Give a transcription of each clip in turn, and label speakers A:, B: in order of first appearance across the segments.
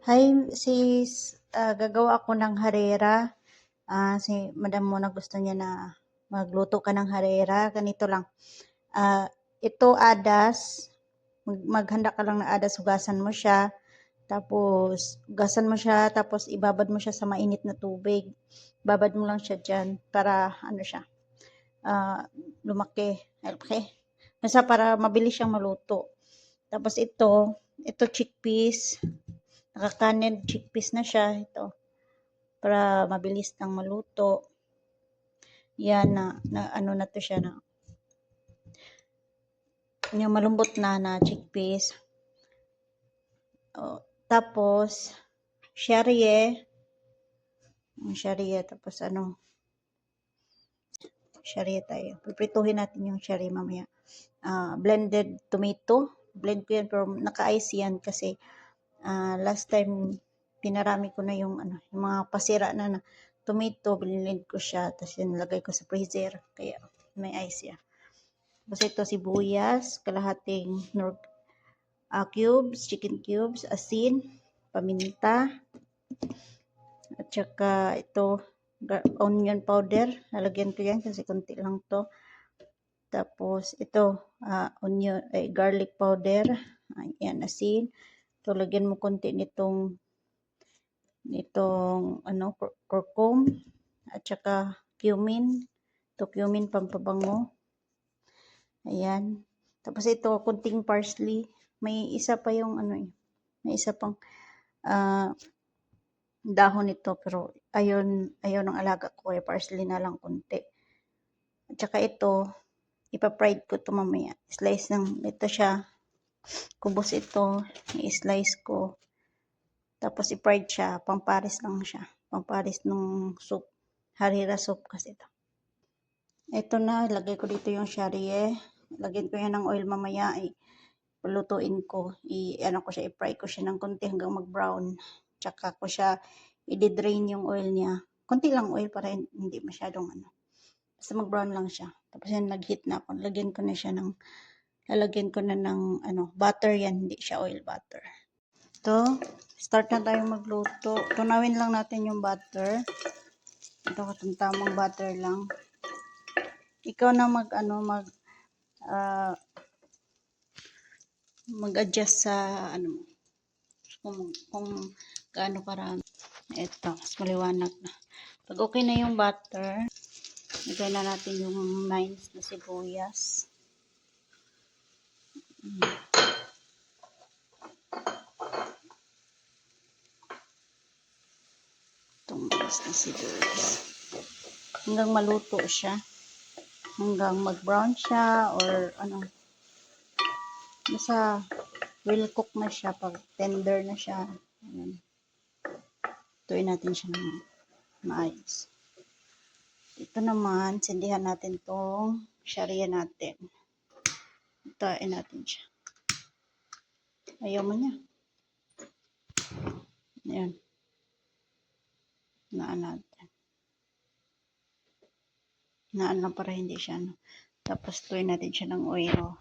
A: Hi sis, gagawa ako ng harera. Si madam mo na gusto niya na magluto ka ng harera. Ganito lang. Ito adas. Maghanda ka lang ng adas, hugasan mo siya. Tapos, hugasan mo siya, tapos ibabad mo siya sa mainit na tubig. Babad mo lang siya dyan para ano siya, lumaki. Okay? Basta para mabilis siyang maluto. Tapos ito chickpeas. Nakakanin chickpeas na siya. Ito. Para mabilis nang maluto. Yan na ano na to siya na. Yung malambot na chickpeas. Tapos, syarye. Syarye. Tapos syarye tayo. Piprituhin natin yung syarye mamaya. Blended tomato. Blend ko yan pero naka-ice yan kasi last time pinarami ko na yung mga pasira na tomato, binilend ko siya, tapos nilagay ko sa freezer, kaya may ice yan. Tapos ito sibuyas, kalahating cubes, chicken cubes, asin, paminta, at saka ito onion powder, lalagyan ko yan kasi konti lang to. Tapos ito garlic powder, yan asin. So lagyan mo konti nitong curcum at saka cumin. Ito cumin pampabango. Ayan. Tapos ito kunting parsley. May isa pa yung may isa pang dahon nito pero ayaw ng alaga ko kaya parsley na lang konti. At saka ito ipa-fried ko to mamaya. Slice ito siya. Kubos ito, i-slice ko. Tapos i-fried siya, pamparis lang siya. Pamparis ng soup. Harira soup kasi ito. Ito na, lagay ko dito yung syarye. Lagyan ko yan ng oil mamaya. Palutuin ko. I-fry ko siya ng konti hanggang mag-brown. Tsaka ko siya i-drain yung oil niya. Konti lang oil para hindi masyadong Basta mag-brown lang siya. Tapos yan, nag-heat na ako. Lalagyan ko na ng butter yan. Hindi siya oil butter. Ito, start na tayong magluto. Tunawin lang natin yung butter. Ito, tamang butter lang. Ikaw na mag-adjust sa kung gaano karami. Ito, mas maliwanag na. Pag okay na yung butter, lagay na natin yung minced na sibuyas. Itong minced na sibuyas. Hanggang maluto siya. Hanggang mag-brown siya or basta well cook na siya. Pag tender na siya. Ayan. Tuin natin siya ng maayos. Ito naman, sindihan natin tong syarye natin. Tain natin siya. Ayaw mo niya. Ayan. Naan natin. Naan lang para hindi siya Tapos tuin natin siya ng oil.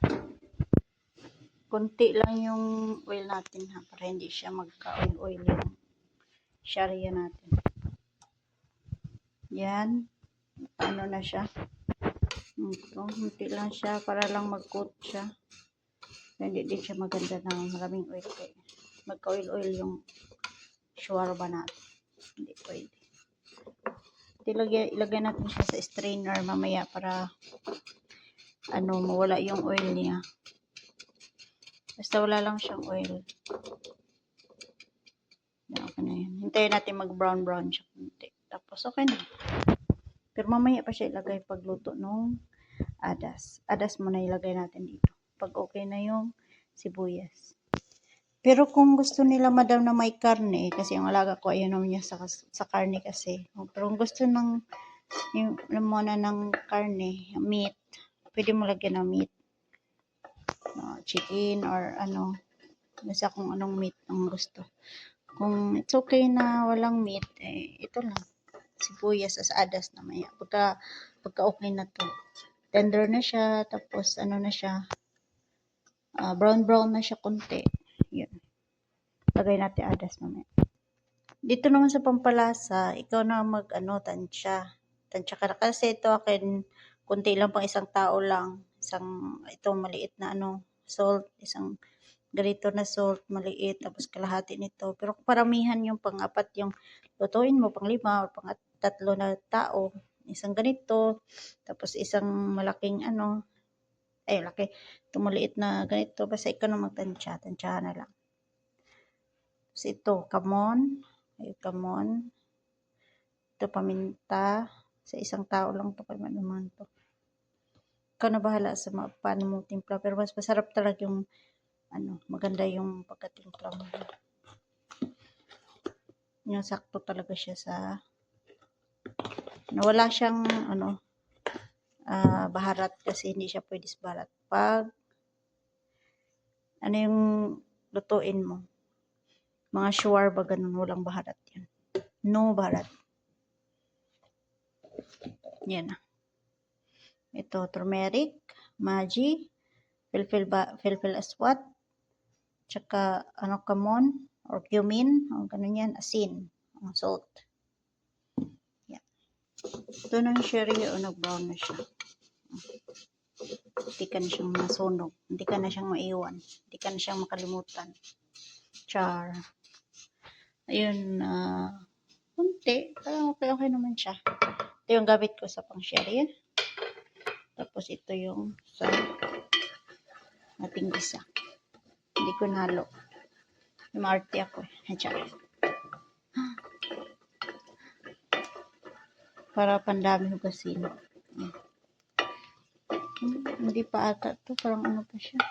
A: Kunti lang yung oil natin para hindi siya magka-oil yung syarye natin. Yan. Na siya. Kunti lang siya para lang mag-coat siya. Hindi din siya maganda ng maraming oil. Magka-oil yung shawarma natin. Hindi pwede. Ilagay natin siya sa strainer mamaya para mawala yung oil niya. Basta wala lang siyang oil. Okay na yun. Hintayin natin mag-brown siya kunti. Tapos okay na. Pero mamaya pa siya ilagay pagluto nung adas. Adas muna ilagay natin dito. Pag okay na yung sibuyas. Pero kung gusto nila madam na may karne, kasi ang alaga ko ayaw naman niya sa karne kasi. Pero kung gusto muna ng karne, meat, pwede mo lagyan ng meat. Chicken or basta kung anong meat ang gusto. Kung it's okay na walang meat, ito lang. Sibuyas as adas na maya. Pagka okay na to. Tender na siya, tapos na siya, brown na siya konti. Yun. Lagay natin adas mamaya. Dito naman sa pampalasa, ikaw na tansya. Tansya ka na. Kasi ito akin, kunti lang pang isang tao lang. Itong maliit na salt, isang ganito na salt, maliit, tapos kalahati nito. Pero paramihan yung pang-apat yung lutuin mo, pang-5 o pang-3 na tao. Isang ganito, tapos isang malaking laki. Itong maliit na ganito, basta ikaw na magtansya, tansyahan na lang. Tapos ito, kamon. Ito, paminta. Sa isang tao lang to, kaya naman to. Ikaw na bahala sa paano mo timpla, pero mas masarap talaga yung maganda yung pagkatimpla mo. Yung sakto talaga siya sa wala siyang baharat, kasi hindi siya pwede sa baharat. Pag yung lutuin mo, mga shawarma ganun, walang baharat yan. No baharat. Yan na. Ito, turmeric, Maggi, filfil aswat, tsaka kamon or cumin, ganun yan, asin, salt. Yan. Ito na yung sherry, nag-brown na siya. Hindi ka na siyang masunog, hindi ka na siyang maiwan, hindi ka na siyang makalimutan. Char. Ayun, kunti, pero okay naman siya. Ito yung gamit ko sa pang-sherry. Tapos ito yung sa ating isa. Hindi ko nalo. Maarte ako para pandami hugasin. Hindi pa ata to, parang pa siya.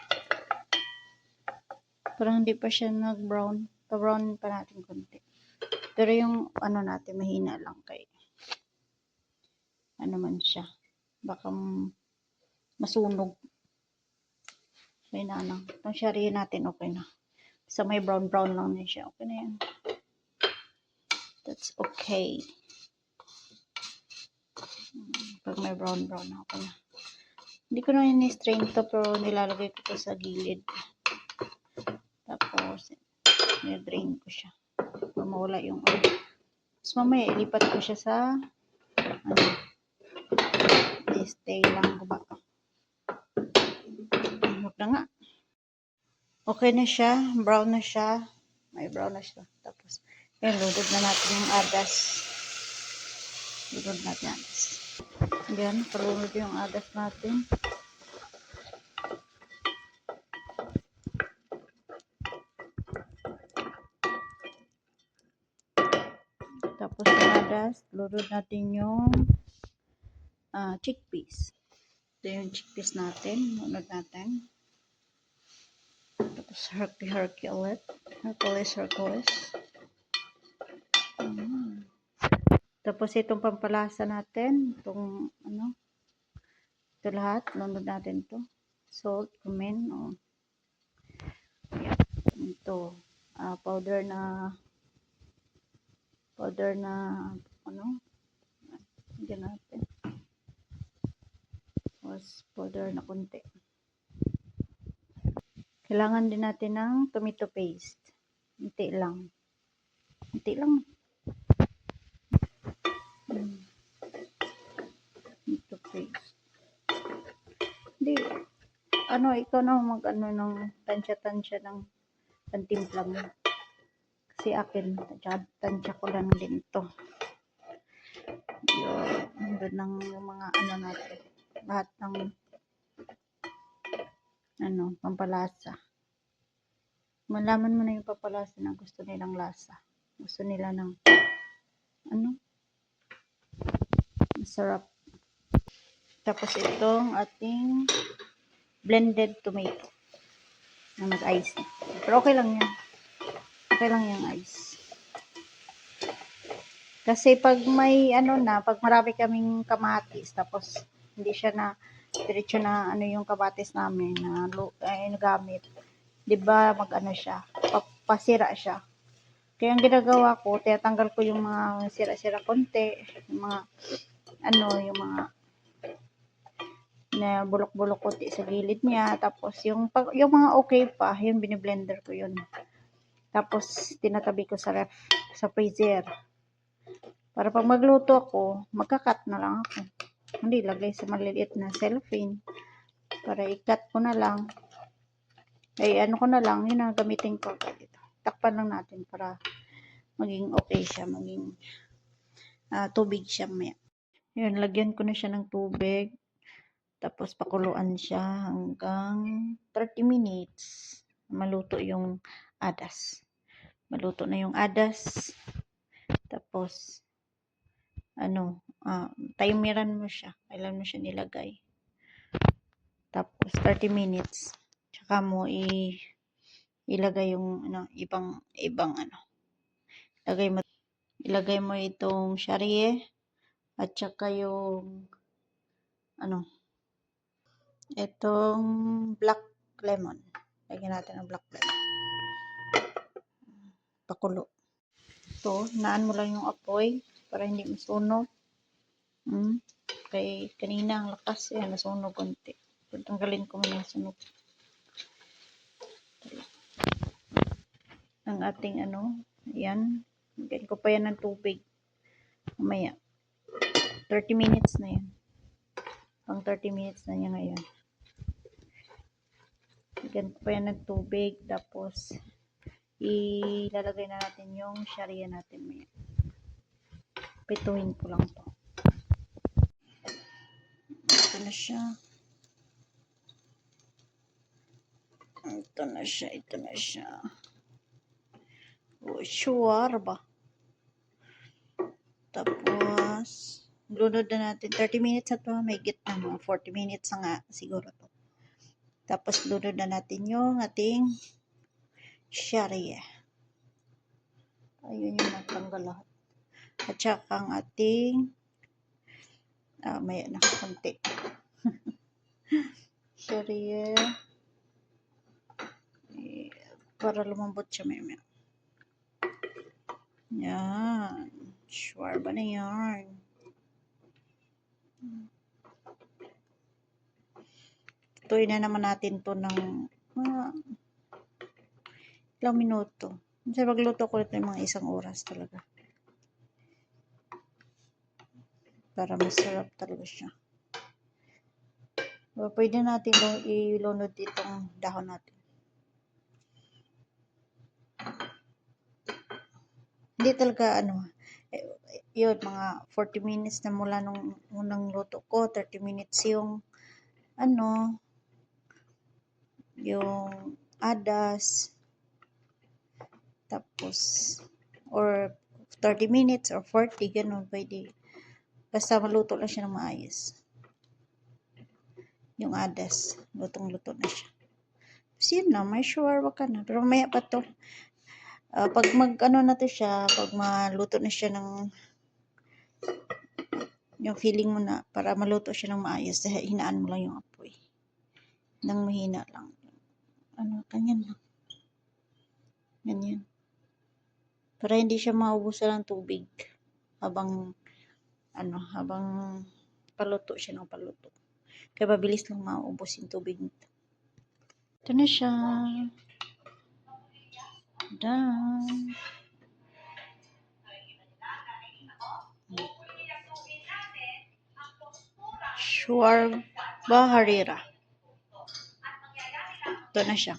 A: Parang hindi pa siya nag-brown. Pa-brown pa natin konti. Pero yung natin mahina lang kay man siya. Baka masunog. Okay na Itong sherry natin okay na. Sa may brown lang na siya. Okay na yan. That's okay. Pag may brown okay na. Hindi ko na ini-strain to, pero nilalagay ko to sa gilid. Tapos i-drain ko siya para mawala yung Tapos mamaya ilipat ko siya sa stay lang ba. Huwag na nga. Okay na siya. Brown na siya. May brown na siya. Tapos lugod na natin yung adas. Lugod natin adas. Yan, palunod yung adas natin. Tapos yung adas, lulod natin yung chickpeas. Ito yung chickpeas natin. Lunod natin. Tapos herky ulit. Hercules. Tapos itong pampalasa natin. Itong ito lahat. Lunod natin to. Salt, cumin. Yan. Ito. Powder na hindi natin. Tapos powder na konti. Kailangan din natin ng tomato paste. Unti lang. Tomato paste. Hindi. Ikaw na ng tansya ng pantimpla mo. Kasi akin, tansya ko lang din ito. Doon ng mga natin. Lahat ng pampalasa. Malaman mo na yung pampalasa na gusto nilang lasa. Gusto nila ng masarap. Tapos itong ating blended tomato na mag-ice. Pero okay lang yan. Okay lang yung ice. Kasi pag may pag marami kaming kamatis, tapos hindi siya na diretso na yung kamatis namin na nagamit. 'Di ba siya, papasira siya. Kaya ang ginagawa ko, tinatanggal ko yung mga sira-sira konti, yung mga yung mga na bulok-bulok konti sa gilid niya, tapos yung mga okay pa, yung biniblender ko yun. Tapos, tinatabi ko sa ref, sa freezer. Para pag magluto ako, magkakat na lang ako. Hindi, lagay sa maliliit na cellophane. Para ikat ko na lang. Ay, ano ko na lang, yun ang gamitin ko. Takpan lang natin para maging okay siya, maging tubig siya maya. Yun, lagyan ko na siya ng tubig. Tapos, pakuluan siya hanggang 30 minutes. Maluto yung adas. Maluto na yung adas. Tapos, timeran mo siya. Kailan mo siya nilagay. Tapos, 30 minutes. Tsaka mo ilagay yung, ibang ilagay mo itong sharie. At tsaka yung, itong black lemon. Lagyan natin ang black lemon. Pakulo. Ito, hinaan mo lang yung apoy para hindi masunog. Kay kanina ang lakas, nasunog konti. Tanggalin ko muna yung sunog. Ang ating yan. Lagyan ko pa yan ng tubig. Mamaya. 30 minutes na yan. Pang 30 minutes na yan ngayon. Lagyan ko pa yan ng tubig. Tapos, ilalagay na natin yung sharia natin maya. Pituhin ko lang to. Ito na siya. Ito na siya. Oh, sure ba? Tapos, lunod na natin. 30 minutes na to. May gitna mga 40 minutes na nga siguro to. Tapos, lunod na natin yung ating sharia. Ayun yung natanggal lahat. At saka ang ating may konti. Sharia. Para lumambot siya may. Yan. Sure ba na yan? Tuloy na naman natin to ng ilang minuto. Kasi magluto ko ito yung mga 1 oras talaga. Para masarap talaga siya. Pwede natin ilunod itong dahon natin. Hindi talaga yun, mga 40 minutes na mula nung unang luto ko, 30 minutes yung yung adas, tapos or 30 minutes or 40, ganun pwede. Basta maluto lang siya ng maayos. Yung adas, lutong-luto na siya. Tapos yun na, may sure ka na. Pero maya pa to. Pag na to siya, pag maluto na siya ng yung feeling mo na para maluto siya ng maayos, hinaan mo lang yung apoy. Nang mahina lang. Kanyan lang. Ganyan. Para hindi siya maubusan ng tubig habang paluto siya ng paluto. Kaya mabilis lang maubos yung tubig nito. Ito na siya. Done. Sure ba harira? Ito na siya.